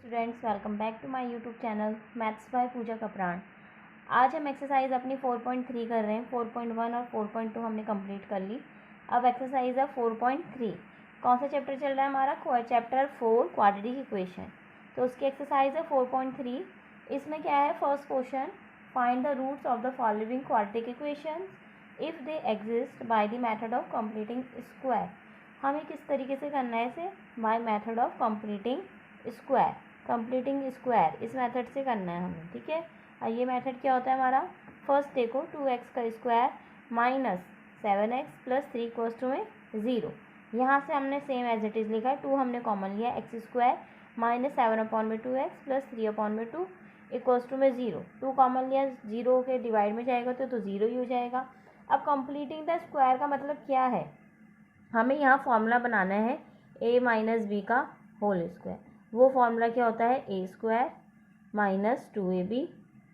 Students, welcome back to my YouTube channel maths by Pooja Kapran. आज हम exercise अपनी 4.3 कर रहे हैं। 4.1 और 4.2 हमने कंप्लीट कर ली। अब एक्सरसाइज है 4.3। कौन सा चैप्टर चल रहा है हमारा? Chapter 4 quadratic equation. तो उसकी एक्सरसाइज है 4.3। इसमें क्या है? First question, find the roots of the following quadratic equation if they exist by the method of completing square. हमें किस तरीके से करना है इसे? By method of completing square इस मेथड से करना है हमें। ठीक है, और ये मेथड क्या होता है हमारा? फर्स्ट देखो, 2x का square minus 7x plus 3 equals to में 0। यहाँ से हमने सेम एज इट इज़ लिखा है, 2 हमने कॉमन लिया, x square minus 7/2x plus 3/2 equals to में 0। 2 कॉमन लिया, 0 के डिवाइड में जाएगा तो 0 ही हो जाएगा। अब कंप्लीटिंग द स्क्वायर का मतलब क्या है? हमें यहाँ फॉर्मूला बनाना है a माइनस बी का होल स्क्वायर। वो फॉर्मूला क्या होता है? A square minus 2ab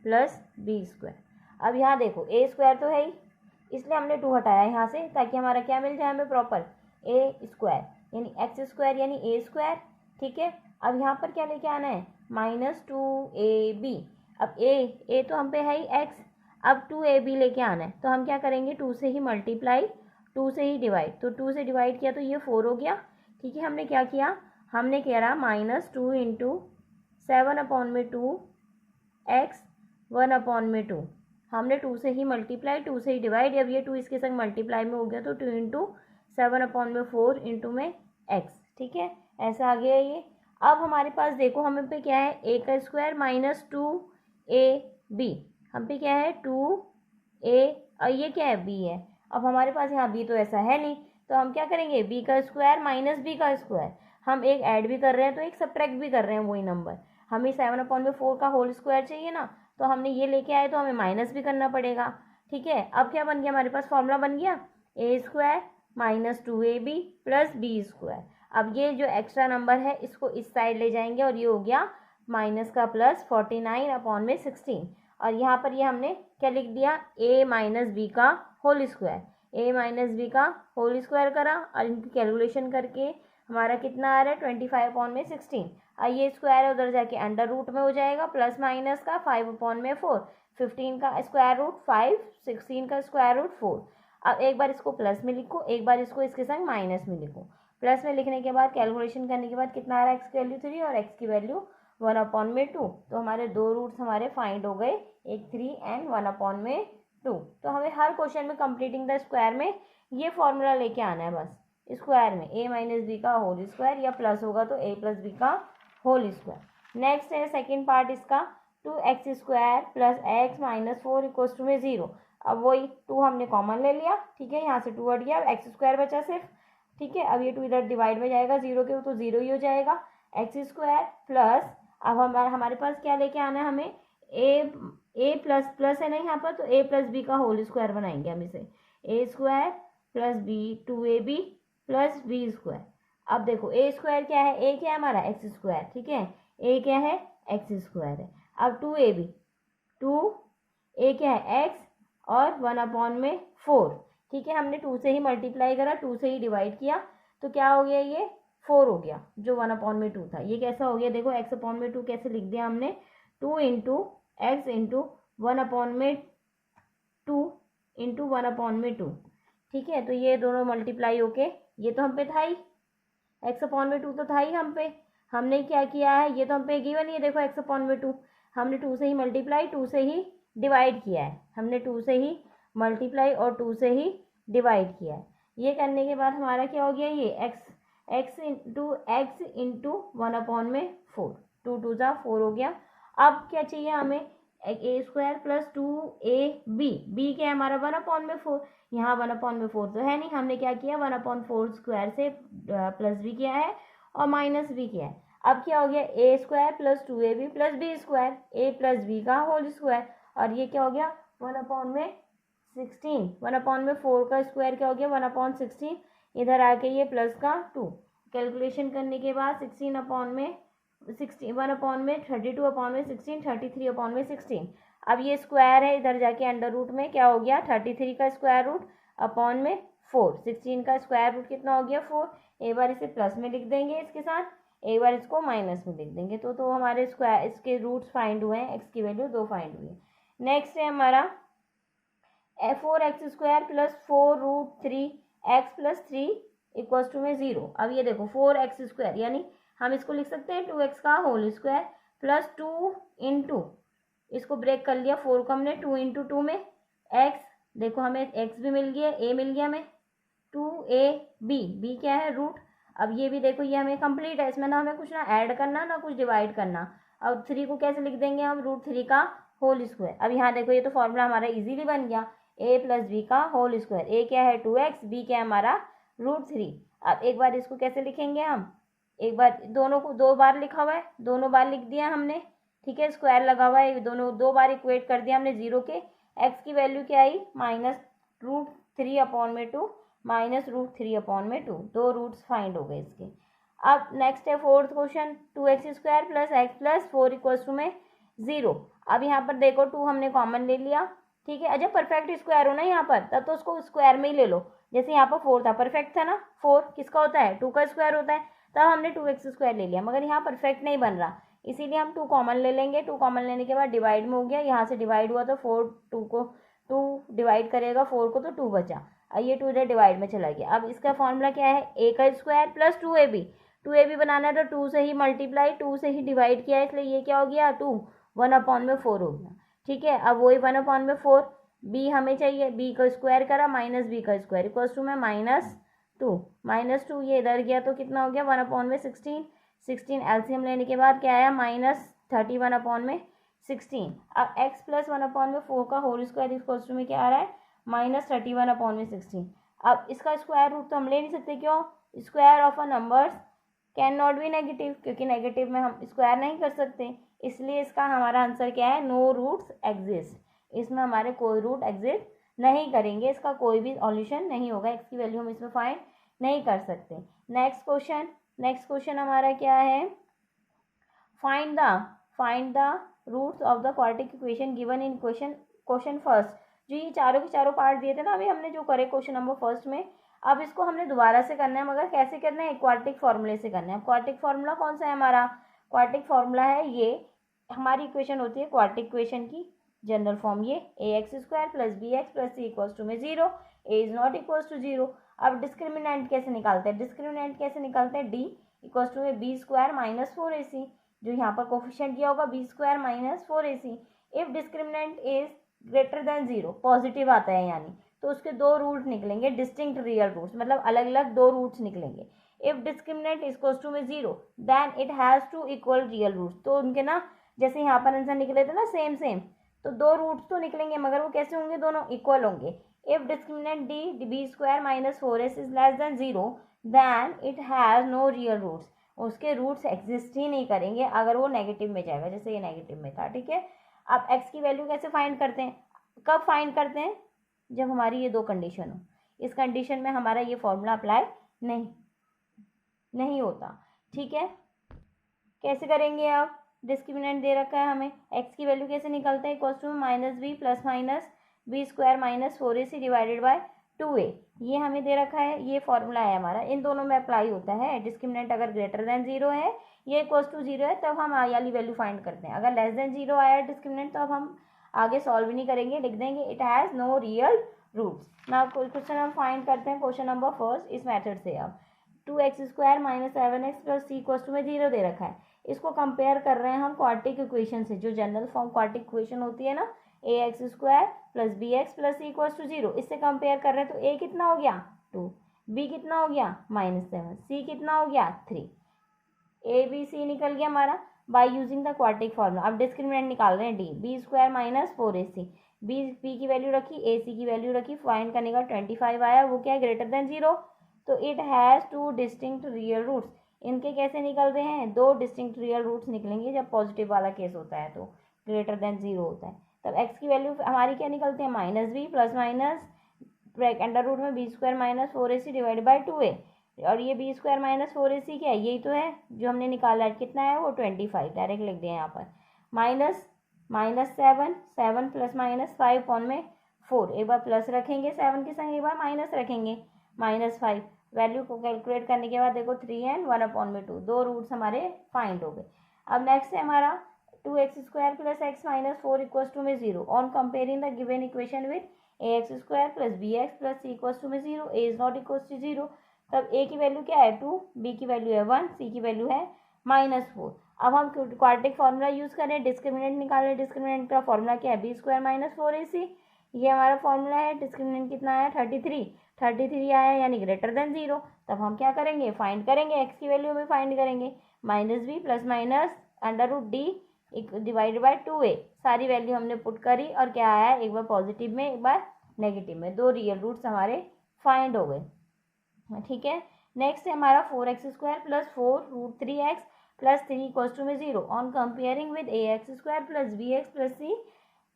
plus B square. अब यहाँ देखो, ए स्क्वायर तो है ही, इसलिए हमने 2 हटाया यहाँ से ताकि हमारा क्या मिल जाए हमें? प्रॉपर ए स्क्वायर यानी एक्स स्क्वायर यानी ए स्क्वायर। ठीक है, अब यहाँ पर क्या लेके आना है? Minus 2ab। अब ए तो हम पे है ही एक्स, अब 2ab लेके आना है तो हम क्या करेंगे? 2 से ही मल्टीप्लाई, 2 से ही डिवाइड, तो 2 से डिवाइड किया तो ये 4 हो गया। ठीक है, हमने क्या किया? हमने कह रहा माइनस 2 इंटू 7/2 एक्स 1/2। हमने 2 से ही मल्टीप्लाई, 2 से ही डिवाइड, अब ये 2 इसके संग मल्टीप्लाई में हो गया तो 2 इंटू 7/4 इंटू में एक्स। ठीक है, ऐसा आ गया ये। अब हमारे पास देखो, हमें पे क्या है? ए का स्क्वायर माइनस 2ab। हम पे क्या है? 2a, और ये क्या है? b है। अब हमारे पास यहाँ b तो ऐसा है नहीं, तो हम क्या करेंगे? b का स्क्वायर माइनस b का स्क्वायर। हम एक ऐड भी कर रहे हैं तो एक सब्ट्रैक्ट भी कर रहे हैं, वही नंबर। हमें 7/4 का होल स्क्वायर चाहिए ना, तो हमने ये लेके आए तो हमें माइनस भी करना पड़ेगा। ठीक है, अब क्या बन गया हमारे पास? फॉर्मूला बन गया A square minus 2ab plus B square. अब ये जो एक्स्ट्रा नंबर है इसको इस साइड ले जाएंगे और ये हो गया माइनस का प्लस 49/16। और यहाँ पर ये हमने क्या लिख दिया? a माइनस बी का whole square. a minus B का होल स्क्वायर करा और इनकी कैलकुलेशन करके हमारा कितना आ रहा है? 25/16। और ये स्क्वायर उधर जाके अंडर रूट में हो जाएगा, प्लस माइनस का 5/4, 15 का स्क्वायर रूट 5, 16 का स्क्वायर रूट 4। अब एक बार इसको प्लस में लिखो, एक बार इसको इसके संग माइनस में लिखो। प्लस में लिखने के बाद कैलकुलेशन करने के बाद कितना आ रहा है? एक्स की वैल्यू 3 और एक्स की वैल्यू 1/2। तो हमारे दो रूट्स हमारे फाइंड हो गए, एक 3 एंड 1/2। तो हमें हर क्वेश्चन में कंप्लीटिंग द स्क्वायर में ये फॉर्मूला लेके आना है बस। स्क्वायर में a माइनस बी का होल स्क्वायर, या प्लस होगा तो a प्लस बी का होल स्क्वायर। नेक्स्ट है सेकंड पार्ट इसका, 2x square plus x minus 4 equals to में 0। अब वही 2 हमने कॉमन ले लिया। ठीक है, यहाँ से 2 हट गया, एक्स स्क्वायर बचा सिर्फ। ठीक है, अब ये 2 इधर डिवाइड में जाएगा 0 के, तो 0 ही हो जाएगा। एक्स स्क्वायर प्लस, अब हमारे पास क्या लेके आना है हमें? ए प्लस प्लस है ना यहाँ पर, तो a प्लस बी का होल स्क्वायर बनाएंगे हम इसे। A square plus B 2ab plus B square. अब देखो ए स्क्वायर क्या है? ए क्या है हमारा? X square. ठीक है, ए क्या है? एक्स स्क्वायर है। अब 2ab, 2a क्या है? एक्स और 1/4। ठीक है, हमने 2 से ही मल्टीप्लाई करा, 2 से ही डिवाइड किया, तो क्या हो गया? ये 4 हो गया, जो 1/2 था। ये कैसा हो गया? देखो, x/2 कैसे लिख दिया हमने? 2 इंटू एक्स इंटू 1/2 इंटू 1/2। ठीक है, तो ये दोनों मल्टीप्लाई होके, ये तो हम पे था ही, x/2 तो था ही हम पे। हमने क्या किया है? ये तो हम पे गिवन ही है, देखो x/2 हमने 2 से ही मल्टीप्लाई, 2 से ही डिवाइड किया है। हमने 2 से ही मल्टीप्लाई और 2 से ही डिवाइड किया है। ये करने के बाद हमारा क्या हो गया? ये x इंटू 1/4, 2 2 जा 4 हो गया। अब क्या चाहिए हमें? ए स्क्वायर प्लस 2ab, बी क्या है हमारा? 1/4। यहाँ 1/4 तो है नहीं, हमने क्या किया? 1/4 स्क्वायर से प्लस भी किया है और माइनस भी किया है। अब क्या हो गया? A square plus 2ab plus B square, A plus B का होल स्क्वायर। और ये क्या हो गया? 1/16। 1/4 का स्क्वायर क्या हो गया? 1/16। इधर आके ये प्लस का 2, कैलकुलेशन करने के बाद 32/16, 33/16। अब ये स्क्वायर है, इधर जाके अंडर रूट में क्या हो गया? 33 का स्क्वायर रूट अपॉन में 4। 16 का स्क्वायर रूट कितना हो गया? 4। एक बार इसे प्लस में लिख देंगे इसके साथ, एक बार इसको माइनस में लिख देंगे। तो हमारे स्क्वायर इसके रूट्स फाइंड हुए हैं, एक्स की वैल्यू 2 फाइंड हुई है। नेक्स्ट है हमारा 4x² plus 4√3x+3 equals to में 0। अब ये देखो 4x² यानी हम इसको लिख सकते हैं 2x का होल स्क्वायर प्लस 2 इंटू, इसको ब्रेक कर लिया 4 को हमने, 2 इंटू 2 में x, देखो हमें x भी मिल गया, a मिल गया हमें 2ab, क्या है रूट। अब ये भी देखो ये हमें कंप्लीट है, इसमें ना हमें कुछ ना ऐड करना ना कुछ डिवाइड करना। अब 3 को कैसे लिख देंगे हम, √3 का होल स्क्वायर। अब यहाँ देखो ये तो फॉर्मूला हमारा इजीली बन गया, a प्लस b का होल स्क्वायर, a क्या है 2x, b क्या है हमारा √3। अब एक बार इसको कैसे लिखेंगे हम, एक बार दोनों को 2 बार लिखा हुआ है, दोनों बार लिख दिया हमने, ठीक है, स्क्वायर लगा हुआ है, दोनों 2 बार इक्वेट कर दिया हमने 0 के। x की वैल्यू क्या आई -√3/2 -√3/2, 2 रूट्स फाइंड हो गए इसके। अब नेक्स्ट है fourth question, 2x² plus x plus 4 equals to में 0। अब यहाँ पर देखो 2 हमने कॉमन ले लिया, ठीक है, जब परफेक्ट स्क्वायर हो ना यहाँ पर तब तो उसको स्क्वायर में ही ले लो। जैसे यहाँ पर 4 था, परफेक्ट था ना, 4 किसका होता है 2 का स्क्वायर होता है, तब हमने 2x² ले लिया, मगर यहाँ परफेक्ट नहीं बन रहा, इसीलिए हम 2 कॉमन ले लेंगे। 2 कॉमन लेने के बाद डिवाइड में हो गया, यहाँ से डिवाइड हुआ तो 4 2 डिवाइड करेगा 4 को तो 2 बचा, ये 2 इधर डिवाइड में चला गया। अब इसका फॉर्मूला क्या है, a का स्क्वायर प्लस 2ab बनाना है तो 2 से ही मल्टीप्लाई 2 से ही डिवाइड किया है, इसलिए ये क्या हो गया 2, 1/4 हो गया, ठीक है। अब वही 1/4, b हमें चाहिए, b का स्क्वायर करा माइनस b का स्क्वायर इक्वल्स टू में -2 ये इधर गया तो कितना हो गया 1/16 एलसीएम लेने के बाद क्या आया -31/16। अब x प्लस 1/4 का होल स्क्वायर इक्वल्स टू में क्या आ रहा है -31/16। अब इसका स्क्वायर रूट तो हम ले नहीं सकते, क्यों, square of a numbers can not be negative, क्योंकि नेगेटिव में हम स्क्वायर नहीं कर सकते, इसलिए इसका हमारा आंसर क्या है नो रूट्स एग्जिस्ट, इसमें हमारे कोई रूट एग्जिस्ट नहीं करेंगे, इसका कोई भी सॉल्यूशन नहीं होगा, एक्स की वैल्यू हम इसमें फाइंड नहीं कर सकते। नेक्स्ट क्वेश्चन हमारा क्या है, find the roots of the quadratic equation given in question first. जो ये चारों के चारों पार्ट दिए थे ना अभी हमने जो करे क्वेश्चन नंबर फर्स्ट में, अब इसको हमने दोबारा से करना है, मगर कैसे करना है, क्वाड्रेटिक फॉर्मूले से करना है। क्वाड्रेटिक फॉर्मूला कौन सा है हमारा, क्वाड्रेटिक फॉर्मूला है ये, हमारी इक्वेशन होती है क्वाड्रेटिक इक्वेशन की जनरल फॉर्म, ये ax² plus bx plus c equals to में 0, a is not equals to 0। अब डिस्क्रिमिनेंट कैसे निकालते हैं, d इक्वल्स टू में b² माइनस 4ac, जो यहाँ पर कोफिशिएंट दिया होगा b² minus 4ac। If discriminant is greater than 0, positive आता है यानी, तो उसके 2 रूट निकलेंगे, डिस्टिंक्ट रियल रूट्स, मतलब अलग अलग 2 रूट्स निकलेंगे। If discriminant is equals to में 0 then it has two equal real roots, तो उनके ना जैसे यहाँ पर आंसर निकले थे ना सेम, तो 2 रूट्स तो निकलेंगे, मगर वो कैसे होंगे, दोनों इक्वल होंगे। If discriminant b² minus 4ac is less than 0 then it has no real roots, उसके रूट्स एग्जिस्ट ही नहीं करेंगे अगर वो नेगेटिव में जाएगा, जैसे ये नेगेटिव में था, ठीक है। अब x की वैल्यू कैसे फाइंड करते हैं, कब फाइंड करते हैं, जब हमारी ये 2 कंडीशन हो, इस कंडीशन में हमारा ये फॉर्मूला अप्लाई नहीं होता, ठीक है। कैसे करेंगे, अब डिस्क्रिमिनेंट दे रखा है हमें, x की वैल्यू कैसे निकलते हैं, equals to -b plus minus b² minus 4ac divided by 2a, ये हमें दे रखा है, ये फॉर्मूला है हमारा, इन दोनों में अप्लाई होता है। डिस्क्रिमिनेंट अगर ग्रेटर देन 0 है, ये इक्वल्स टू 0 है, तब हम आई वाली वैल्यू फाइंड करते हैं। अगर लेस देन 0 आया डिस्क्रिमिनेंट तो अब हम आगे सॉल्व नहीं करेंगे, लिख देंगे it has no real roots. Now question हम फाइंड करते हैं, क्वेश्चन नंबर फर्स्ट इस मेथड से। अब 2x² minus 7x plus c equals to में 0 दे रखा है, इसको कंपेयर कर रहे हैं हम क्वाड्रेटिक इक्वेशन से, जो जनरल फॉर्म क्वाड्रेटिक इक्वेशन होती है ना, ax² plus bx plus c equals to 0, इससे कंपेयर कर रहे हैं। तो a कितना हो गया 2, b कितना हो गया -7, c कितना हो गया 3, a b c निकल गया हमारा by using the quadratic formula. अब डिस्क्रिमिनेंट निकाल रहे हैं d, b² minus 4ac, b की वैल्यू रखी, ac की वैल्यू रखी, फाइंड करने का 25 आया, वो क्या है ग्रेटर देन 0, तो it has 2 distinct real roots. इनके कैसे निकल रहे हैं, 2 डिस्टिंक्ट रियल रूट्स निकलेंगे जब पॉजिटिव वाला केस होता है, तो ग्रेटर देन 0 होता है, तब x की वैल्यू हमारी क्या निकलते हैं -b plus minus under root में b² minus 4ac divide by 2a, और ये b² माइनस 4ac क्या है, यही तो है जो हमने निकाला है, कितना है वो 25, डायरेक्ट लिख दिया यहाँ पर, -7 प्लस माइनस 5 में 4, एक बार प्लस रखेंगे 7 के संग, एक बार माइनस रखेंगे -5, वैल्यू को कैलकुलेट करने के बाद देखो 3 एंड 1/2, दो रूट्स हमारे फाइंड हो गए। अब नेक्स्ट है हमारा 2x² + x - 4 = 0 on comparing the given equation with ax² + bx + c = 0, a is not equal to 0। तब a की वैल्यू क्या है 2, b की वैल्यू है 1, c की वैल्यू है -4। अब हम क्वाड्रेटिक फार्मूला यूज करें, डिस्क्रिमिनेंट निकालें। डिस्क्रिमिनेंट का फार्मूला क्या है b² - 4ac, ये हमारा फॉर्मूला है। डिस्क्रिमिनेंट कितना आया 33 आया यानी ग्रेटर देन 0। तब हम क्या करेंगे फाइंड करेंगे, x की वैल्यू भी फाइंड करेंगे, -b + -√d divided by 2a। सारी वैल्यू हमने पुट करी और क्या आया, एक बार पॉजिटिव में एक बार नेगेटिव में, दो रियल रूट्स हमारे फाइंड हो गए। ठीक है, नेक्स्ट है हमारा 4x² + 4√3x + 3 = 0 on comparing with ax² + bx + c।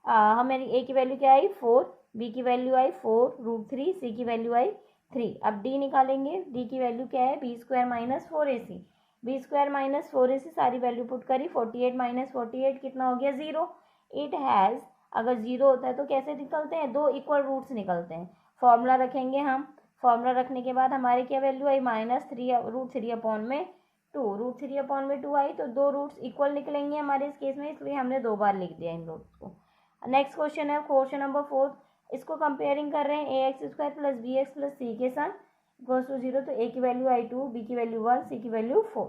हमारी a की वैल्यू क्या आई 4, b की वैल्यू आई 4√3, c की वैल्यू आई 3। अब d निकालेंगे, d की वैल्यू क्या है b² - 4ac, b² - 4ac सारी वैल्यू पुट करी, 48 - 48 कितना हो गया 0। इट हैज़, अगर 0 होता है तो कैसे निकलते हैं, दो इक्वल रूट्स निकलते हैं। फॉर्मूला रखेंगे हम, फॉर्मूला रखने के बाद हमारी क्या वैल्यू आई -3√3/2 आई, तो दो रूट्स इक्वल निकलेंगे हमारे इस केस में, इसलिए हमने दो बार लिख दिया इन रूट्स को। नेक्स्ट क्वेश्चन है क्वेश्चन नंबर 4, इसको कंपेयरिंग कर रहे हैं ax² + bx + c के साथ = 0। तो a की वैल्यू आई 2, b की वैल्यू 1, c की वैल्यू 4।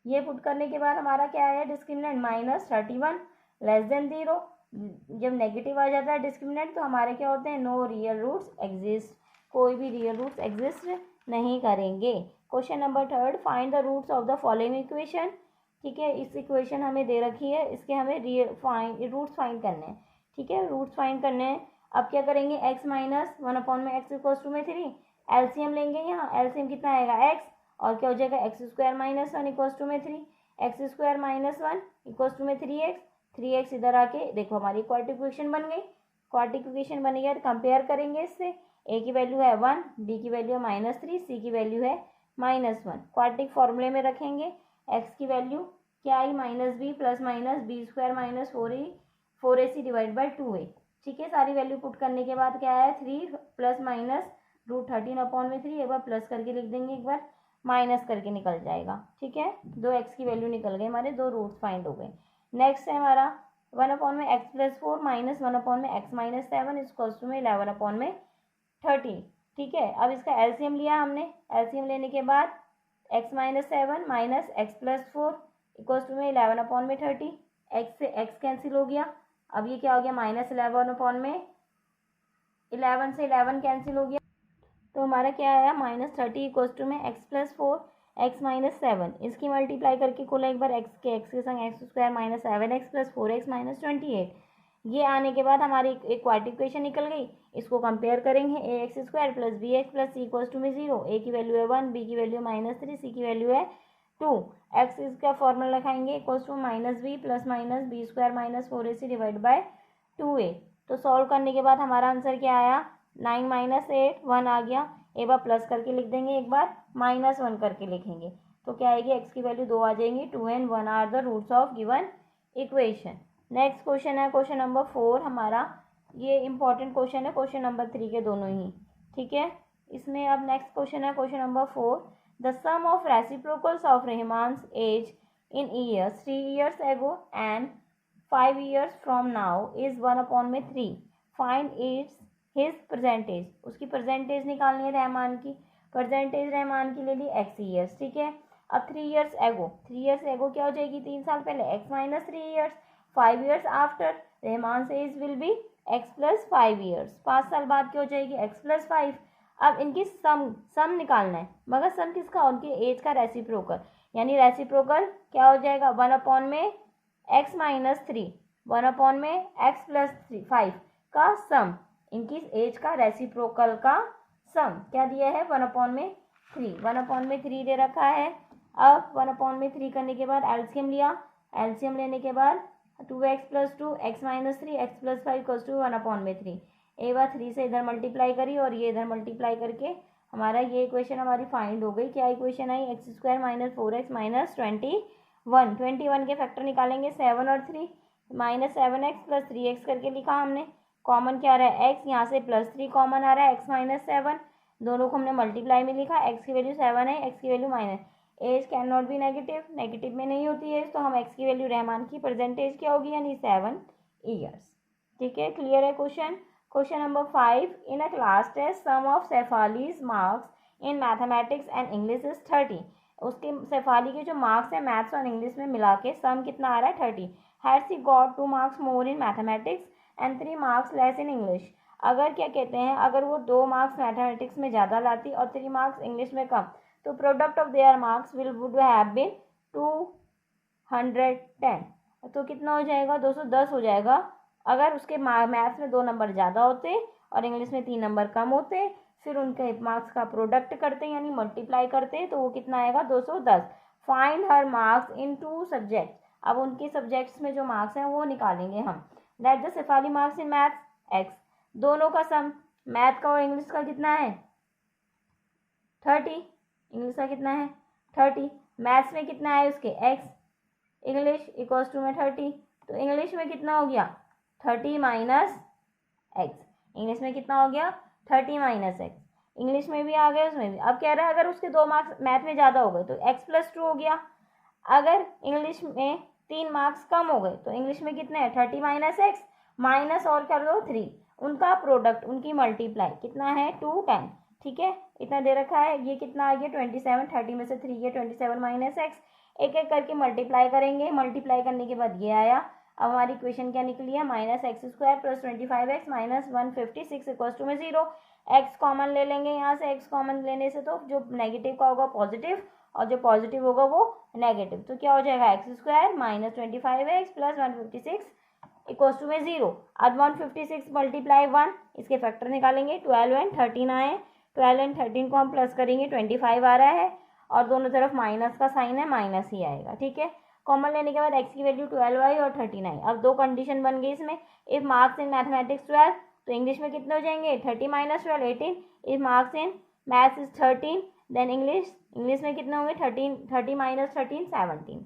ये पुट करने के बाद हमारा क्या आया डिस्क्रिमिनेंट -31 <0। जब नेगेटिव आ जाता है डिस्क्रिमिनेंट तो हमारे क्या होते हैं, नो रियल रूट्स एग्जिस्ट, कोई भी रियल रूट्स एग्जिस्ट नहीं करेंगे। Question number 3, find the roots of the following equation. ठीक है, इस इक्वेशन हमें दे रखी है, इसके हमें रूट्स फाइंड करने हैं। ठीक है, रूट्स फाइंड करने हैं। अब क्या करेंगे, x - 1/x = 3, एलसीएम लेंगे। यहाँ एलसीएम कितना आएगा x, और क्या हो जाएगा x² - 1 = 3, x² - 1 = 3x, 3x इधर आके देखो हमारी क्वाड्रेटिक इक्वेशन बन गई। क्वाड्रेटिक इक्वेशन बन गई, कंपेयर करेंगे इससे, a की वैल्यू है 1, b की वैल्यू है -3, c की वैल्यू है -1। क्वाड्रेटिक फॉर्मूले में रखेंगे, x की वैल्यू क्या आई -b + b² - 4ac divide by 2a। ठीक है, सारी वैल्यू पुट करने के बाद क्या आया 3 ± √13/3, एक बार प्लस करके लिख देंगे, एक बार माइनस करके निकल जाएगा। ठीक है, दो x की वैल्यू निकल गई, हमारे दो रूट्स फाइंड हो गए। नेक्स्ट है हमारा 1/x + 4 - 1/x - 7 = 11/13। ठीक है, अब इसका एलसीएम लिया हमने, एलसीएम लेने के बाद x - 7 - x + 4 = 11/30, x से x कैंसिल हो गया। अब ये क्या हो गया -11 से 11 कैंसिल हो गया, तो हमारा क्या आया -30 = x + 4 x - 7, इसकी मल्टीप्लाई करके खोला एक बार x के संग x² - 7x + 4x - 28। ये आने के बाद हमारी एक क्वाड्रेटिक इक्वेशन निकल गई। इसको कंपेयर करेंगे, ax² + bx + c = 0, a की वैल्यू है 1, b की वैल्यू -3, c की वैल्यू है 2। x इसका फॉर्मूला लगाएंगे = -b + -b² - 4ac divide by 2a। तो सॉल्व करने के बाद हमारा आंसर क्या आया 9 - 8 1 आ गया, एक बार प्लस करके लिख देंगे, एक बार -1 करके लिखेंगे, तो क्या आएगी x की वैल्यू 2 आ जाएंगी। 2 and 1 are the roots of given equation. Next question है क्वेश्चन नंबर 4 हमारा, ये इंपॉर्टेंट क्वेश्चन है क्वेश्चन नंबर 3 के दोनों ही। ठीक है, इसमें अब नेक्स्ट क्वेश्चन है question number 4, the sum of reciprocals of Rahman's age in years 3 years ago and 5 years from now is 1/3, find its his percentage. उसकी परसेंटेज निकालनी है रहमान की, परसेंटेज रहमान की ले ली x ईयर्स। ठीक है, अब 3 years एगो क्या हो जाएगी 3 साल पहले, x - 3 years, 5 years after Rahman से as will be x + 5 years, 5 साल बाद क्या हो जाएगी x + 5। अब इनकी सम निकालना है, मगर सम किसका, उनकी एज का रेसिप्रोकल, यानी रेसिप्रोकल क्या हो जाएगा 1/x - 3 1/x + 5 का सम, इनकी एज का रेसिप्रोकल का सम क्या दिया है 1/3 दे रखा है। अब 1/3 करने के बाद एलसीएम लिया, एलसीएम लेने के बाद 2x + 2 x - 3 x + 5 = 1/3, एक बार 3 से इधर मल्टीप्लाई करी और ये इधर मल्टीप्लाई करके हमारा ये इक्वेशन हमारी फाइंड हो गई। क्या इक्वेशन आई x² - 4x - 21 के फैक्टर निकालेंगे 7 और 3, -7x + 3x करके लिखा हमने, कॉमन क्या आ रहा है x, यहाँ से +3 कॉमन आ रहा है x - 7, दोनों को हमने मल्टीप्लाई में लिखा, एक्स की वैल्यू 7 है, एक्स की value minus, age can not be negative, negative में नहीं होती है, तो हम एक्स की वैल्यू रहमान की प्रेजेंट एज क्या होगी, यानी 7 ईयर्स। ठीक है, क्लियर है question. Question number 5, in a class test sum of Shefali's marks in mathematics and English is 30। उसके शेफाली के जो मार्क्स है मैथ्स और इंग्लिश में मिला के सम कितना आ रहा है 30। Had she got 2 marks more in mathematics and 3 marks less in English. अगर क्या कहते हैं, अगर वो 2 मार्क्स मैथमेटिक्स में ज़्यादा लाती और 3 मार्क्स इंग्लिश में कम, तो product of their marks would have been 210। तो कितना हो जाएगा, 210 हो जाएगा। अगर उसके मैथ्स में 2 नंबर ज़्यादा होते और इंग्लिश में 3 नंबर कम होते, फिर उनके मार्क्स का प्रोडक्ट करते यानी मल्टीप्लाई करते, तो वो कितना आएगा 210। Find her marks in 2 subject. अब उनके सब्जेक्ट्स में जो मार्क्स हैं वो निकालेंगे हम। Let the Shefali marks in maths x, दोनों का सम, मैथ का और इंग्लिश का कितना है 30, इंग्लिश का कितना है 30, मैथ्स में कितना है उसके एक्स, इंग्लिश इक्वल्स टू में 30, तो इंग्लिश में कितना हो गया 30 माइनस एक्स, इंग्लिश में कितना हो गया 30 माइनस एक्स, इंग्लिश में भी आ गया उसमें भी। अब कह रहा है अगर उसके 2 मार्क्स मैथ में ज़्यादा हो गए तो x + 2 हो गया। अगर इंग्लिश में 3 मार्क्स कम हो गए तो इंग्लिश में कितने हैं 30 माइनस एक्स, माइनस और कर दो 3, उनका प्रोडक्ट उनकी मल्टीप्लाई कितना है 210। ठीक है, इतना दे रखा है, ये कितना आ गया 27, 30 में से 3 गया 27 माइनस एक्स, एक एक करके मल्टीप्लाई करेंगे, मल्टीप्लाई करने के बाद ये आया। अब हमारी इक्वेशन क्या निकली है, -x² + 25x - 156 इक्वल्स टू में 0। x कॉमन ले लेंगे, यहाँ से x कॉमन लेने से तो जो नेगेटिव का होगा पॉजिटिव और जो पॉजिटिव होगा वो नेगेटिव, तो क्या हो जाएगा x² - 25x + 156 इक्वल्स टू में 0। अब 156 × 1, इसके फैक्टर निकालेंगे, 12 एंड 13 आए, 12 एंड 13 को हम प्लस करेंगे 25 आ रहा है, और दोनों तरफ माइनस का साइन है, माइनस ही आएगा। ठीक है, कॉमन लेने के बाद x की वैल्यू 12 आई और 13 आई। अब 2 कंडीशन बन गई इसमें, इफ मार्क्स इन मैथमेटिक्स 12, तो इंग्लिश में कितने हो जाएंगे 30 minus 12 18, if marks in maths is 13 then English में कितने होंगे 30 माइनस 13 17।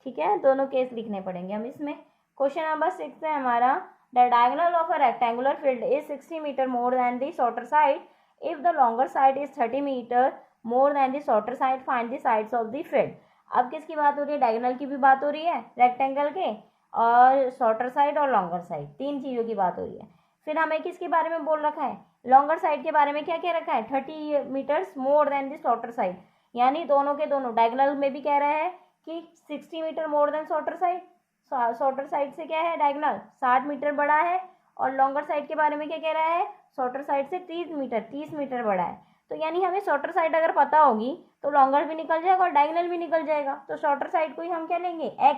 ठीक है, दोनों केस लिखने पड़ेंगे हम इसमें। क्वेश्चन नंबर 6 है हमारा, the diagonal of a rectangular field is 60 metre more than the shorter side, if the longer side is 30 metre more than the shorter side, find the sides of the field. अब किसकी बात हो रही है, diagonal की भी बात हो रही है रेक्टेंगल के, और शॉर्टर साइड और लॉन्गर साइड, 3 चीज़ों की बात हो रही है। फिर हमें किसके बारे में बोल रखा है, लॉन्गर साइड के बारे में क्या कह रखा है 30 metres more than the shorter side, यानी दोनों के दोनों, डायगोनल में भी कह रहा है कि 60 metre more than shorter side, shorter side से क्या है डायगोनल 60 मीटर बड़ा है, और लॉन्गर साइड के बारे में क्या कह रहा है शॉर्टर साइड से 30 मीटर बड़ा है। तो यानी हमें शॉर्टर साइड अगर पता होगी तो लॉन्गर भी निकल जाएगा और डायगोनल भी निकल जाएगा, तो शॉर्टर साइड को ही हम क्या लेंगे x,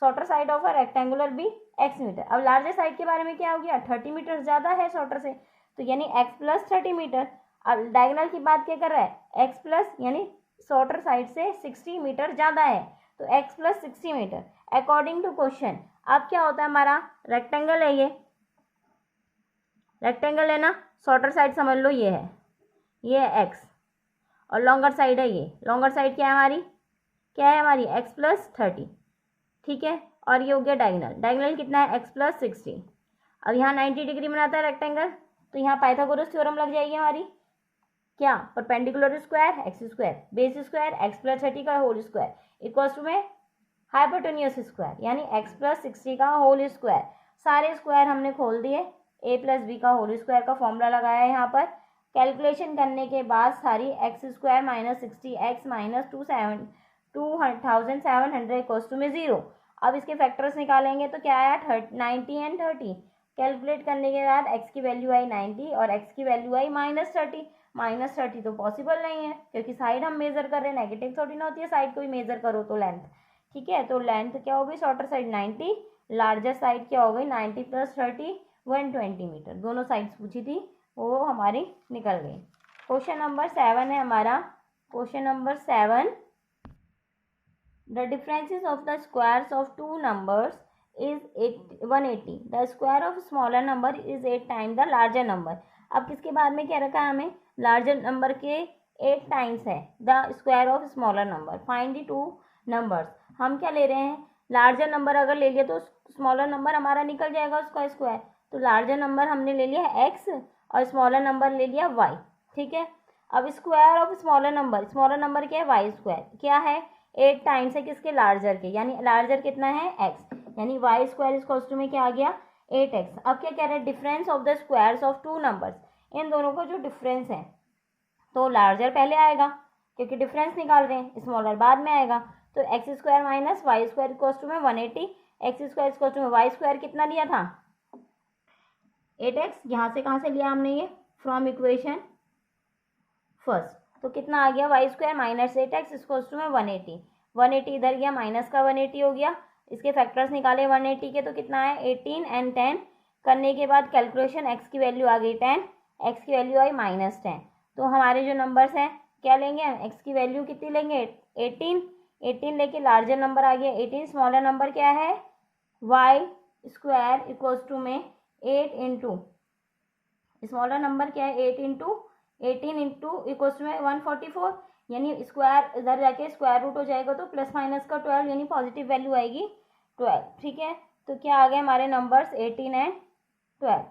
shorter side of a rectangular भी x मीटर। अब लार्जर साइड के बारे में क्या हो गया 30 मीटर ज़्यादा है शॉर्टर से, तो यानी x + 30 मीटर। अब डायगोनल की बात क्या कर रहा है x प्लस, यानी शॉर्टर साइड से 60 मीटर ज़्यादा है, तो x + 60 metre according to question. अब क्या होता है हमारा रेक्टेंगल है, ये रेक्टेंगल है ना, शॉर्टर साइड समझ लो ये है x, और लॉन्गर साइड है ये, लॉन्गर साइड क्या है हमारी x + 30। ठीक है, और ये हो गया डायगोनल, डायगोनल कितना है x + 60। अब यहाँ 90 डिग्री बनाता है रेक्टेंगल, तो यहाँ पाइथागोरस थ्योरम लग जाएगी हमारी, क्या perpendicular square x², base square x + 30 का होल स्क्वायर इक्वल्स टू में हाइपोटेन्यूस स्क्वायर, यानी x + 60 का होल स्क्वायर। सारे स्क्वायर हमने खोल दिए, a + b का होल स्क्वायर का फॉर्मूला लगाया है यहाँ पर। कैलकुलेशन करने के बाद सारी x² - 60x - 2700 इक्वल्स टू में 0। अब इसके फैक्टर्स निकालेंगे तो क्या आया 90 एंड 30। कैलकुलेट करने के बाद x की वैल्यू आई 90 और x की वैल्यू आई -30। -30 तो पॉसिबल नहीं है क्योंकि साइड हम मेजर कर रहे हैं, नेगेटिव थोड़ी ना होती है साइड को भी मेजर करो तो लेंथ। ठीक है, तो लेंथ क्या होगी शॉर्टर साइड 90, लार्जर साइड क्या हो गई 90 + 30 120 मीटर, दोनों साइड्स पूछी थी वो हमारी निकल गई। क्वेश्चन नंबर 7 है हमारा, question number 7, the differences of the squares of 2 numbers is 180, the square of smaller number is 8 time the larger number. अब किसके बाद में क्या रखा है हमें, लार्जर नंबर के 8 टाइम्स है the square of smaller number, find the 2 numbers. हम क्या ले रहे हैं, लार्जर नंबर अगर ले लिया तो स्मॉलर नंबर हमारा निकल जाएगा उसका स्क्वायर, तो लार्जर नंबर हमने ले लिया x और स्मॉलर नंबर ले लिया y। ठीक है, अब स्क्वायर ऑफ स्मॉलर नंबर क्या है, वाई स्क्वायर क्या है, 8 टाइम्स है किसके, लार्जर के, यानी लार्जर कितना है x, यानी वाई स्क्वायर इक्वल्स टू में क्या आ गया 8x। अब क्या कह रहे हैं, difference of the squares of two numbers, इन दोनों का जो डिफरेंस है तो लार्जर पहले आएगा क्योंकि डिफरेंस निकाल रहे हैं, स्मॉलर बाद में आएगा। तो x square minus y square equals to में 180, एक्स स्क्वायर इक्वल्स टू में वाई स्क्वायर कितना लिया था 8x, यहाँ से कहाँ से लिया हमने ये, फ्रॉम इक्वेशन फर्स्ट, तो कितना आ गया y square minus 8x equals to में 180, 180 इधर गया माइनस का 180 हो गया, इसके फैक्टर्स निकाले 180 के तो कितना है 18 एंड 10 करने के बाद कैलकुलेशन x की वैल्यू आ गई 10, x की वैल्यू आई -10। तो हमारे जो नंबर्स हैं क्या लेंगे हम, x की वैल्यू कितनी लेंगे 18, 18 लेके लार्जर नंबर आ गया 18, स्मॉलर नंबर क्या है वाई स्क्वायर इक्वल्स टू में 8 इंटू स्मॉलर नंबर क्या है 8 इंटू 18 इंटू इक्वल्स टू में 144, यानी स्क्वायर इधर जाके स्क्वायर रूट हो जाएगा तो प्लस माइनस का 12 यानी पॉजिटिव वैल्यू आएगी 12। ठीक है, तो क्या आ गए हमारे नंबर्स 18 एंड 12।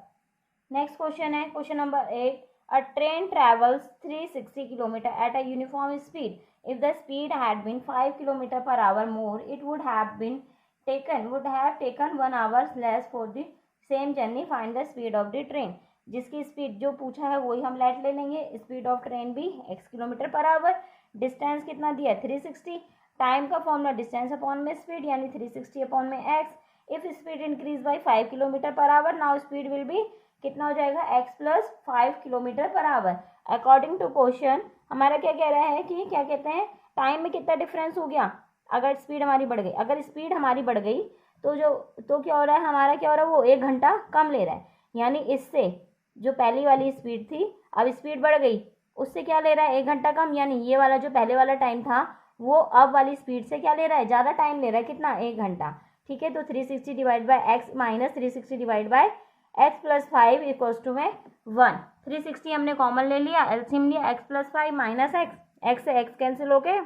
नेक्स्ट क्वेश्चन है question number 8, a train travels 360 kilometre at a uniform speed, if the speed had been 5 kilometre per hour more it would have taken 1 hour less for the same journey, find the speed of the train। जिसकी speed जो पूछा है वही हम let ले लेंगे, speed of train भी x kilometre per hour, distance कितना दिया 360, टाइम का फॉर्मूला डिस्टेंस अपॉन में स्पीड यानी 360 अपॉन में x, if speed increase by 5 kilometre per hour now speed will be कितना हो जाएगा x plus 5 kilometre per hour. According to question हमारा क्या कह रहा है कि क्या कहते हैं टाइम में कितना डिफरेंस हो गया, अगर स्पीड हमारी बढ़ गई, अगर स्पीड हमारी बढ़ गई तो क्या हो रहा है हमारा, क्या हो रहा है वो 1 घंटा कम ले रहा है, यानी इससे जो पहली वाली स्पीड थी अब स्पीड बढ़ गई उससे क्या ले रहा है 1 घंटा कम, यानी ये वाला जो पहले वाला टाइम था वो अब वाली स्पीड से क्या ले रहा है ज़्यादा टाइम ले रहा है, कितना 1 घंटा। ठीक है, तो 360 divide by x minus 360 divide by x plus 5 equals to में 1, 360 हमने कॉमन ले लिया, एलसीएम लिया x प्लस 5 माइनस एक्स से x कैंसिल हो गए,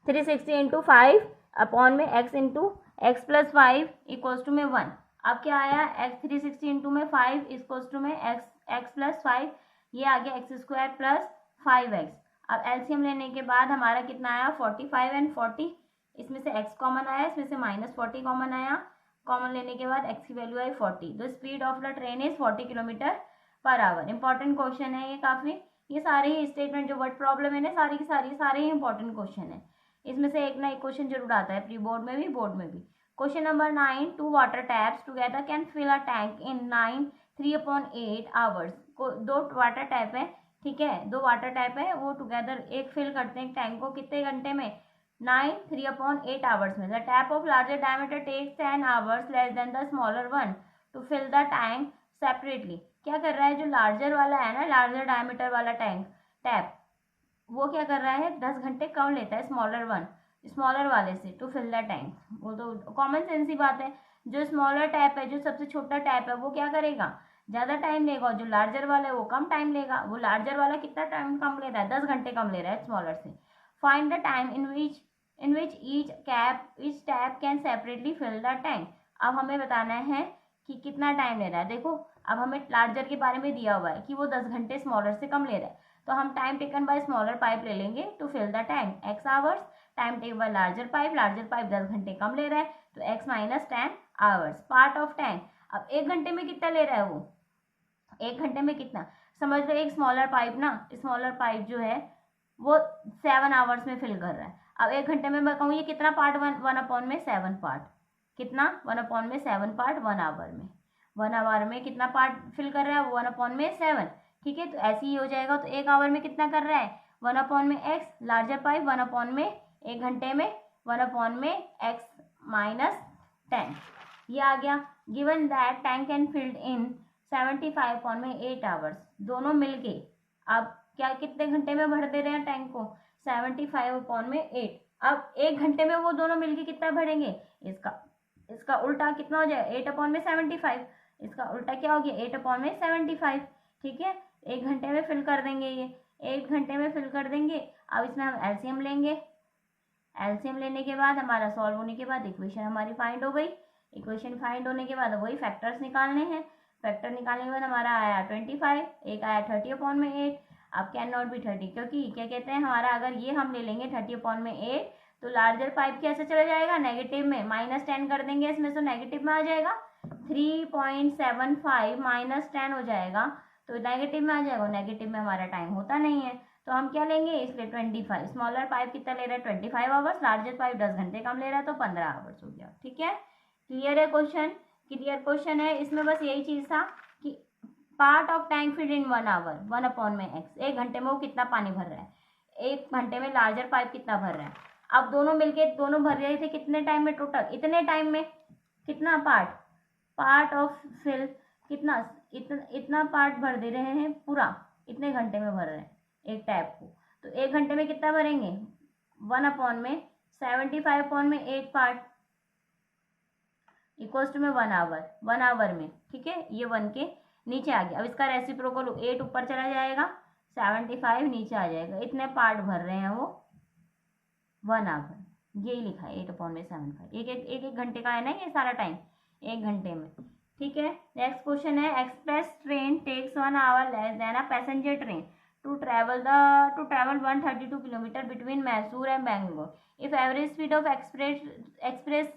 360 इंटू 5 अपॉन में x into x plus 5 equals to में 1। अब क्या आया x 360 इंटू में 5 इक्वल्स टू में x प्लस 5, ये आ गया एक्स स्क्वायर प्लस 5x। अब एलसीएम लेने के बाद हमारा कितना आया 45 एंड 40, इसमें से x कॉमन आया, इसमें से -40 कॉमन आया, कॉमन लेने के बाद x की value I 40। The speed of the train is 40 kilometre per our. Important question है ये काफ़ी, ये सारे ही स्टेटमेंट जो वर्ड प्रॉब्लम है ना सारी की सारे ही इंपॉर्टेंट क्वेश्चन है, इसमें से एक ना एक क्वेश्चन जरूर आता है प्री बोर्ड में भी बोर्ड में भी। Question number 9, 2 water taps together can fill a tank in 3/8 hours. 2 water tap है, ठीक है, 2 वाटर टैप है वो टुगेदर एक फिल करते हैं टैंक को कितने घंटे में 3/8 आवर्स में। The tap of larger diameter takes 10 hours less than the smaller one to fill the tank separately. क्या कर रहा है जो लार्जर वाला है ना, लार्जर डायमीटर वाला टैप वो क्या कर रहा है 10 घंटे कम लेता है स्मॉलर वाले से टू फिल द टैंक। वो तो कॉमन सेंस ही बात है, जो स्मॉलर टैप है जो सबसे छोटा टैप है वो क्या करेगा ज़्यादा टाइम लेगा, और जो लार्जर वाला है वो कम टाइम लेगा। वो लार्जर वाला कितना टाइम कम ले रहा है 10 घंटे कम ले रहा है स्मॉलर से। Find the time in which each tap can separately fill the tank. अब हमें बताना है कि कितना टाइम ले रहा है। देखो अब हमें लार्जर के बारे में दिया हुआ है कि वो 10 घंटे स्मॉलर से कम ले रहा है, तो हम time taken by smaller pipe ले लेंगे to fill the tank x hours, time taken by larger pipe 10 घंटे कम ले रहा है तो x minus 10 hours. Part of tank, अब 1 घंटे में कितना ले रहा है वो 1 घंटे में कितना, समझ लो एक स्मॉलर पाइप जो है वो 7 आवर्स में फिल कर रहा है। अब 1 घंटे में मैं कहूँ ये कितना पार्ट 1/7 पार्ट, कितना 1/7 पार्ट 1 आवर में, 1 आवर में कितना पार्ट फिल कर रहा है 1/7। ठीक है, तो ऐसे ही हो जाएगा, तो 1 आवर में कितना कर रहा है 1/x, लार्जर पाइप 1 घंटे में 1/x माइनस 10, ये आ गया। Given that tank can filled in 75/8 hours, दोनों मिलके अब क्या कितने घंटे में भर दे रहे हैं टैंक को 75/8। अब 1 घंटे में वो दोनों मिलके कितना भरेंगे, इसका उल्टा कितना हो जाएगा 8/75, इसका उल्टा क्या हो गया 8/75। ठीक है, 1 घंटे में फिल कर देंगे, ये 1 घंटे में फिल कर देंगे। अब इसमें हम एलसीएम लेंगे, एलसीएम लेने के बाद हमारा सॉल्व होने के बाद इक्वेशन हमारी फाइंड हो गई। इक्वेशन फाइंड होने के बाद वही फैक्टर्स निकालने हैं, फैक्टर निकालने के बाद हमारा आया 25, एक आया 30/8। अब कैन नॉट बी 30, क्योंकि क्या कहते हैं हमारा, अगर ये हम ले लेंगे 30/8 तो लार्जर पाइप कैसे चला जाएगा, नेगेटिव में, -10 कर देंगे इसमें तो नेगेटिव में आ जाएगा, 3.75 -10 हो जाएगा तो नेगेटिव में आ जाएगा, नेगेटिव में हमारा टाइम होता नहीं है तो हम क्या लेंगे, इसलिए 25। स्मॉलर पाइप कितना ले रहा है 25 आवर्स, लार्जर पाइप 10 घंटे कम ले रहा है तो 15 आवर्स हो गया। ठीक है, क्लियर है क्वेश्चन, क्लियर क्वेश्चन है। इसमें बस यही चीज था कि part of tank filled in 1 hour 1/x, 1 घंटे में वो कितना पानी भर रहा है, 1 घंटे में लार्जर पाइप कितना भर रहा है। अब दोनों मिलके दोनों भर रहे थे कितने टाइम में, टोटल इतने टाइम में कितना पार्ट ऑफ फिल कितना, इतना पार्ट भर दे रहे हैं पूरा, इतने घंटे में भर रहे हैं एक टैप को, तो 1 घंटे में कितना भरेंगे 1/75/8 पार्ट इक्वल्स टू में 1 आवर में। ठीक है, ये 1 के नीचे आ गया। अब इसका रेसिप्रोकल 8 ऊपर चला जाएगा, 75 नीचे आ जाएगा, इतने पार्ट भर रहे हैं वो 1 आवर, यही लिखा है 8/75, एक घंटे का है ना ये सारा टाइम, 1 घंटे में। ठीक है, नेक्स्ट क्वेश्चन है, express train takes 1 hour less than a passenger train to travel 132 kilometre between Mysore and Bangalore. If average speed of express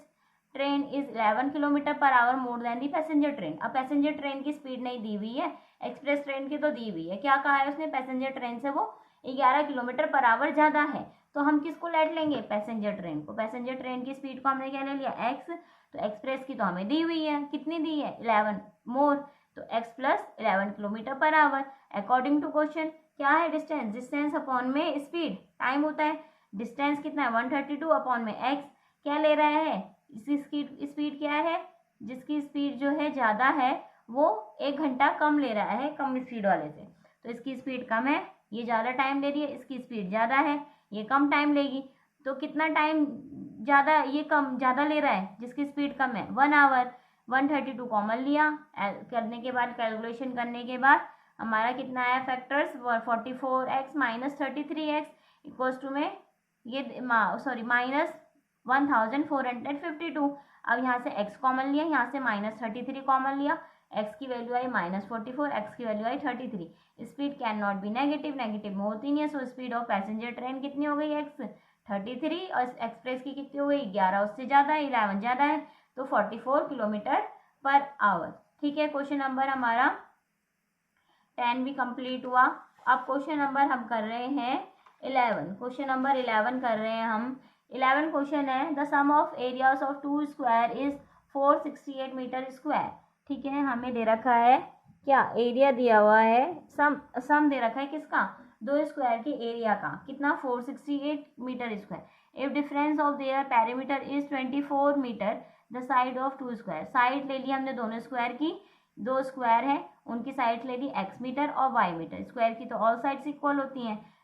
train is 11 kilometre per hour more than the passenger train. अब passenger train की speed नहीं दी हुई है, express train की तो दी हुई है। क्या कहा है उसने, पैसेंजर ट्रेन से वो 11 किलोमीटर पर आवर ज़्यादा है, तो हम किसको लेट लेंगे, पैसेंजर ट्रेन को। पैसेंजर ट्रेन की स्पीड को हमने क्या ले लिया, एक्स, तो एक्सप्रेस की तो हमें दी हुई है, कितनी दी है 11 मोर, तो x plus 11 kilometre per hour. According to question क्या है, डिस्टेंस अपॉन में स्पीड, टाइम होता है, डिस्टेंस कितना है 132 अपॉन में एक्स, क्या ले रहा है, इसकी स्पीड क्या है, जिसकी स्पीड जो है ज़्यादा है वो 1 घंटा कम ले रहा है कम स्पीड वाले से, तो इसकी स्पीड कम है, ये ज़्यादा टाइम ले रही है, इसकी स्पीड ज़्यादा है, ये कम टाइम लेगी, तो कितना टाइम ज़्यादा, ये कम ज़्यादा ले रहा है जिसकी स्पीड कम है 1 आवर। 132 कॉमन लिया, करने के बाद कैलकुलेशन करने के बाद हमारा कितना आया factors, 44x - 33x equals to में ये -1452। अब यहाँ से x कॉमन लिया, यहाँ से -33 कॉमन लिया, x की वैल्यू आई -44, x की value I 33। Speed can not be negative, negative में होती नहीं है, so speed of passenger train कितनी हो गई, x 33, और एक्सप्रेस की कितनी हो गई 11, उससे ज़्यादा है, 11 ज़्यादा है, तो 44 किलोमीटर पर आवर। ठीक है, क्वेश्चन नंबर हमारा 10 भी कंप्लीट हुआ। अब क्वेश्चन नंबर हम कर रहे हैं 11, क्वेश्चन नंबर 11 कर रहे हैं हम। 11 क्वेश्चन है, the sum of areas of 2 square is 468 metre square. ठीक है, हमें दे रखा है क्या, एरिया दिया हुआ है, सम दे रखा है किसका, 2 स्क्वायर के एरिया का, कितना 468 metre square. If difference of their perimeter is 24 metre, the side of 2 square, side ले ली हमने दोनों स्क्वायर की, 2 स्क्वायर है उनकी साइड ले ली x मीटर और y मीटर, स्क्वायर की तो ऑल साइड्स इक्वल होती हैं,